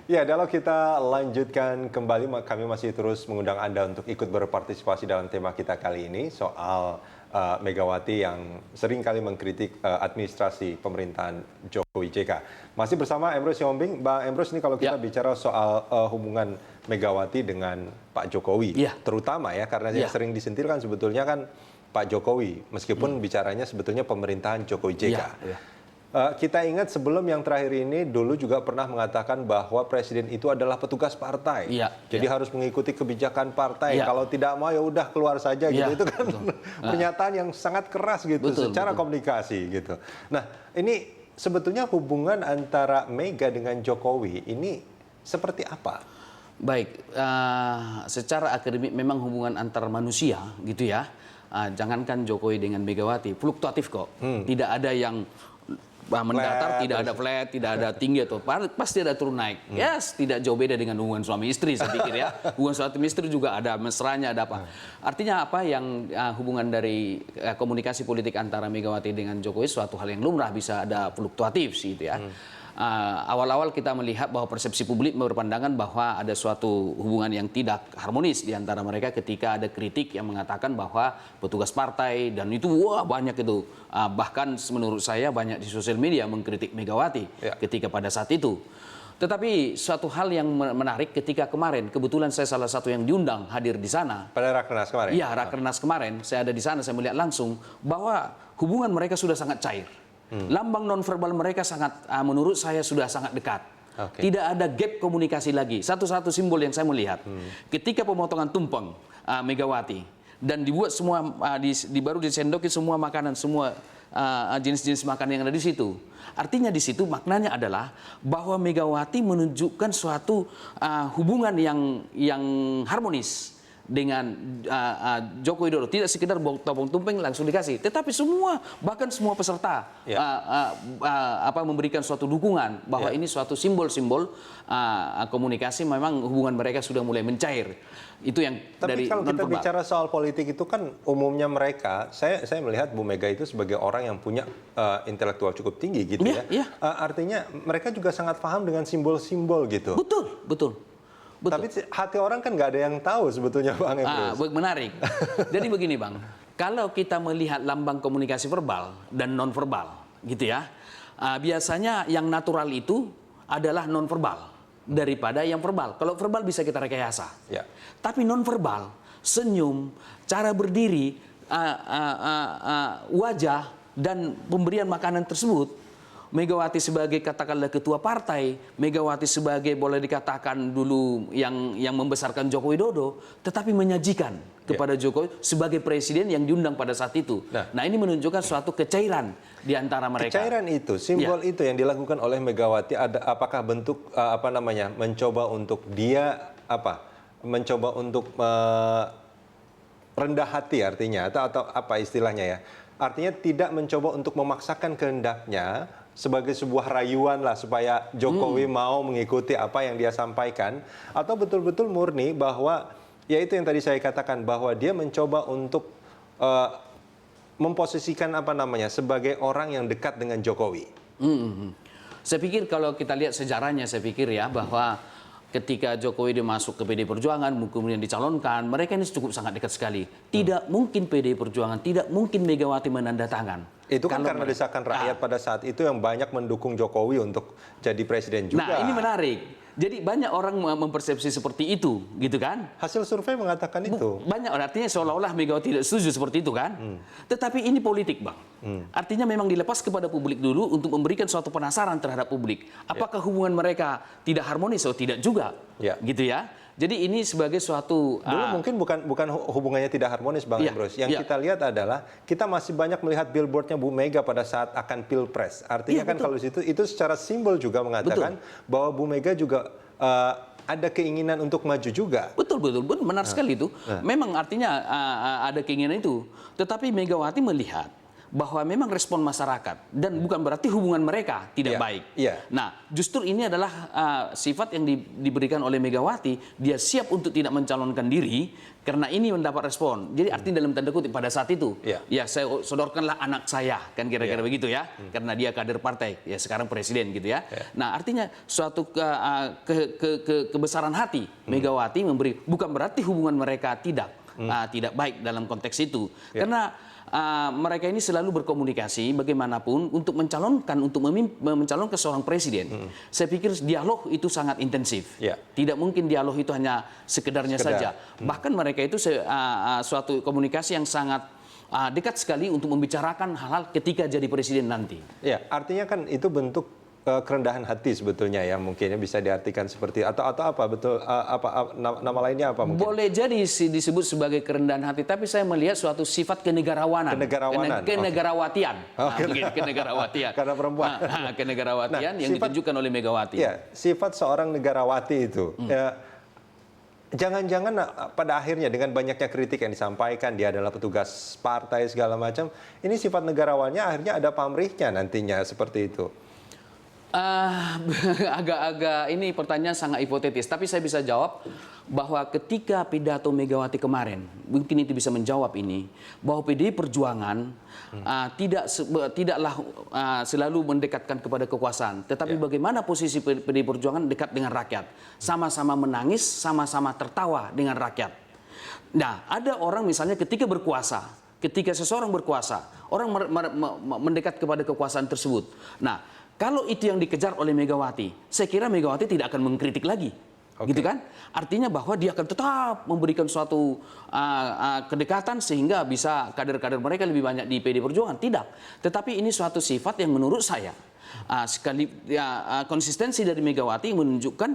Ya, kalau kita lanjutkan kembali, kami masih terus mengundang Anda untuk ikut berpartisipasi dalam tema kita kali ini soal Megawati yang sering kali mengkritik administrasi pemerintahan Jokowi JK. Masih bersama Emrus Siombing. Bang Emrus, ini kalau kita bicara soal hubungan Megawati dengan Pak Jokowi, terutama ya, karena yang sering disentil kan sebetulnya kan Pak Jokowi, meskipun bicaranya sebetulnya pemerintahan Jokowi JK. Kita ingat sebelum yang terakhir ini dulu juga pernah mengatakan bahwa presiden itu adalah petugas partai. Jadi harus mengikuti kebijakan partai. Kalau tidak mau ya udah keluar saja gitu. Itu kan pernyataan yang sangat keras gitu secara komunikasi gitu. Nah, ini sebetulnya hubungan antara Mega dengan Jokowi ini seperti apa? Baik, secara akademik memang hubungan antar manusia gitu ya. Jangankan Jokowi dengan Megawati, fluktuatif kok. Tidak ada yang mendatar, tidak ada flat, tidak ada tinggi atau pasti ada turun naik. Tidak jauh beda dengan hubungan suami istri saya pikir ya. Hubungan suami istri juga ada mesranya, ada apa. Artinya apa yang hubungan dari komunikasi politik antara Megawati dengan Jokowi suatu hal yang lumrah, bisa ada fluktuatif sih itu ya. Awal-awal kita melihat bahwa persepsi publik berpandangan bahwa ada suatu hubungan yang tidak harmonis di antara mereka ketika ada kritik yang mengatakan bahwa petugas partai dan itu banyak itu. Bahkan menurut saya banyak di sosial media mengkritik Megawati ketika pada saat itu. Tetapi suatu hal yang menarik ketika kemarin, kebetulan saya salah satu yang diundang hadir di sana. Pada Rakernas kemarin? Iya, Rakernas kemarin. Saya ada di sana, saya melihat langsung bahwa hubungan mereka sudah sangat cair. Lambang nonverbal mereka sangat, menurut saya sudah sangat dekat. Tidak ada gap komunikasi lagi. Satu-satu simbol yang saya melihat, ketika pemotongan tumpeng Megawati dan dibuat semua, baru disendoki semua makanan, semua jenis-jenis makanan yang ada di situ. Artinya di situ maknanya adalah bahwa Megawati menunjukkan suatu hubungan yang harmonis dengan Joko Widodo. Tidak sekedar topong tumpeng langsung dikasih, tetapi semua, bahkan semua peserta memberikan suatu dukungan bahwa ini suatu simbol-simbol komunikasi, memang hubungan mereka sudah mulai mencair. Itu yang tapi kalau kita bicara soal politik itu kan umumnya mereka, saya melihat Bu Mega itu sebagai orang yang punya intelektual cukup tinggi gitu artinya mereka juga sangat paham dengan simbol-simbol gitu. Betul. Tapi hati orang kan nggak ada yang tahu sebetulnya Bang Emrus. Menarik. Jadi begini Bang, kalau kita melihat lambang komunikasi verbal dan nonverbal gitu ya, biasanya yang natural itu adalah nonverbal daripada yang verbal. Kalau verbal bisa kita rekayasa. Tapi nonverbal, senyum, cara berdiri, wajah dan pemberian makanan tersebut, Megawati sebagai katakanlah ketua partai, Megawati sebagai boleh dikatakan dulu yang membesarkan Joko Widodo, tetapi menyajikan kepada Jokowi sebagai presiden yang diundang pada saat itu. Nah ini menunjukkan suatu kecairan di antara mereka. Kecairan itu, simbol itu yang dilakukan oleh Megawati, apakah bentuk mencoba untuk dia mencoba untuk rendah hati artinya atau apa istilahnya ya? Artinya tidak mencoba untuk memaksakan kehendaknya sebagai sebuah rayuan lah supaya Jokowi mau mengikuti apa yang dia sampaikan, atau betul-betul murni bahwa ya itu yang tadi saya katakan bahwa dia mencoba untuk memposisikan sebagai orang yang dekat dengan Jokowi. Saya pikir kalau kita lihat sejarahnya, saya pikir ya bahwa ketika Jokowi dia masuk ke PDI Perjuangan, kemudian dicalonkan, mereka ini cukup sangat dekat sekali. Tidak mungkin PDI Perjuangan, tidak mungkin Megawati menandatangan. Itu kan karena desakan rakyat pada saat itu yang banyak mendukung Jokowi untuk jadi presiden juga. Nah ini menarik. Jadi banyak orang mempersepsi seperti itu, gitu kan? Hasil survei mengatakan itu. Banyak orang, artinya seolah-olah Megawati tidak setuju seperti itu kan? Tetapi ini politik Bang. Artinya memang dilepas kepada publik dulu untuk memberikan suatu penasaran terhadap publik. Apakah hubungan mereka tidak harmonis atau tidak juga? Gitu ya. Jadi ini sebagai suatu... Dulu mungkin bukan hubungannya tidak harmonis Bang Emrus. Yang kita lihat adalah kita masih banyak melihat billboardnya Bu Mega pada saat akan pilpres. Artinya kan kalau itu secara simbol juga mengatakan bahwa Bu Mega juga ada keinginan untuk maju juga. Betul, benar sekali itu. Memang artinya ada keinginan itu. Tetapi Megawati melihat bahwa memang respon masyarakat dan bukan berarti hubungan mereka tidak Iya, baik. iya. Nah, justru ini adalah sifat yang diberikan oleh Megawati. Dia siap untuk tidak mencalonkan diri karena ini mendapat respon. Jadi artinya dalam tanda kutip pada saat itu, Iya. ya saya sodorkanlah anak saya, kan kira-kira begitu ya, karena dia kader partai, ya sekarang presiden gitu ya. Nah, artinya suatu kebesaran hati Megawati memberi, bukan berarti hubungan mereka tidak baik dalam konteks itu, karena mereka ini selalu berkomunikasi bagaimanapun untuk mencalonkan seorang presiden. Saya pikir dialog itu sangat intensif. Ya. Tidak mungkin dialog itu hanya sekedarnya saja. Bahkan mereka itu suatu komunikasi yang sangat dekat sekali untuk membicarakan hal-hal ketika jadi presiden nanti. Ya, artinya kan itu bentuk kerendahan hati sebetulnya ya, mungkin bisa diartikan seperti atau apa betul, nama lainnya apa mungkin? Boleh jadi disebut sebagai kerendahan hati, tapi saya melihat suatu sifat kenegarawanan. Kenegarawatian. Kenegarawatian. Karena perempuan. Kenegarawatian yang ditunjukkan oleh Megawati. Ya, sifat seorang negarawati itu. Jangan-jangan pada akhirnya dengan banyaknya kritik yang disampaikan, dia adalah petugas partai segala macam, ini sifat negarawannya akhirnya ada pamrihnya nantinya seperti itu. Agak-agak ini pertanyaan sangat hipotetis, tapi saya bisa jawab bahwa ketika pidato Megawati kemarin, mungkin itu bisa menjawab ini, bahwa PDI Perjuangan tidaklah selalu mendekatkan kepada kekuasaan, tetapi bagaimana posisi PDI Perjuangan dekat dengan rakyat, sama-sama menangis, sama-sama tertawa dengan rakyat. Nah, ada orang misalnya ketika berkuasa, ketika seseorang berkuasa, orang mendekat kepada kekuasaan tersebut. Nah, kalau itu yang dikejar oleh Megawati, saya kira Megawati tidak akan mengkritik lagi, gitu kan? Artinya bahwa dia akan tetap memberikan suatu kedekatan sehingga bisa kader-kader mereka lebih banyak di PD Perjuangan. Tidak, tetapi ini suatu sifat yang menurut saya konsistensi dari Megawati menunjukkan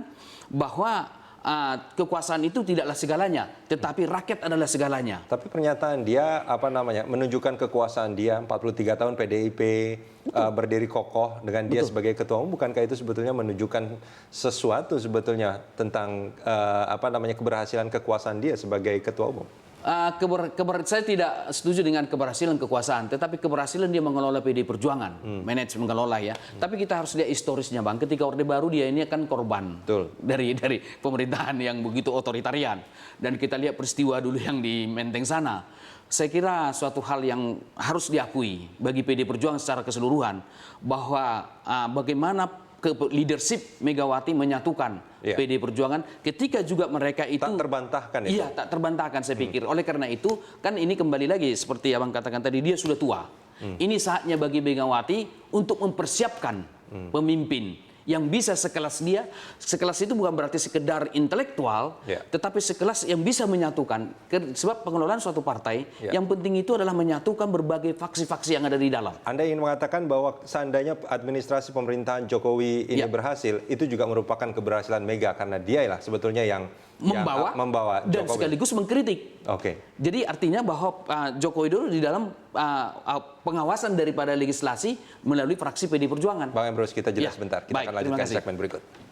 bahwa kekuasaan itu tidaklah segalanya, tetapi rakyat adalah segalanya. Tapi pernyataan dia menunjukkan kekuasaan dia 43 tahun PDIP berdiri kokoh dengan dia sebagai ketua umum, bukankah itu sebetulnya menunjukkan sesuatu sebetulnya tentang keberhasilan kekuasaan dia sebagai ketua umum? Saya tidak setuju dengan keberhasilan kekuasaan, tetapi keberhasilan dia mengelola PDI Perjuangan, manage mengelola ya. Tapi kita harus lihat historisnya, Bang. Ketika Orde Baru dia ini kan korban dari pemerintahan yang begitu otoritarian, dan kita lihat peristiwa dulu yang di Menteng sana. Saya kira suatu hal yang harus diakui bagi PDI Perjuangan secara keseluruhan bahwa bagaimana leadership Megawati menyatukan PDI Perjuangan ketika juga mereka itu tak terbantahkan itu. Iya, tak terbantahkan saya pikir. Oleh karena itu, kan ini kembali lagi seperti Abang katakan tadi, dia sudah tua. Ini saatnya bagi Megawati untuk mempersiapkan pemimpin yang bisa sekelas dia. Sekelas itu bukan berarti sekedar intelektual, tetapi sekelas yang bisa menyatukan. Sebab pengelolaan suatu partai, yang penting itu adalah menyatukan berbagai faksi-faksi yang ada di dalam. Anda ingin mengatakan bahwa seandainya administrasi pemerintahan Jokowi ini berhasil, itu juga merupakan keberhasilan Mega karena dialah sebetulnya yang membawa dan Jokowi. sekaligus mengkritik. Jadi artinya bahwa Joko Widodo di dalam pengawasan daripada legislasi melalui fraksi PDI Perjuangan. Bang Emrus, kita jelas sebentar. Kita akan lanjutkan segmen berikut.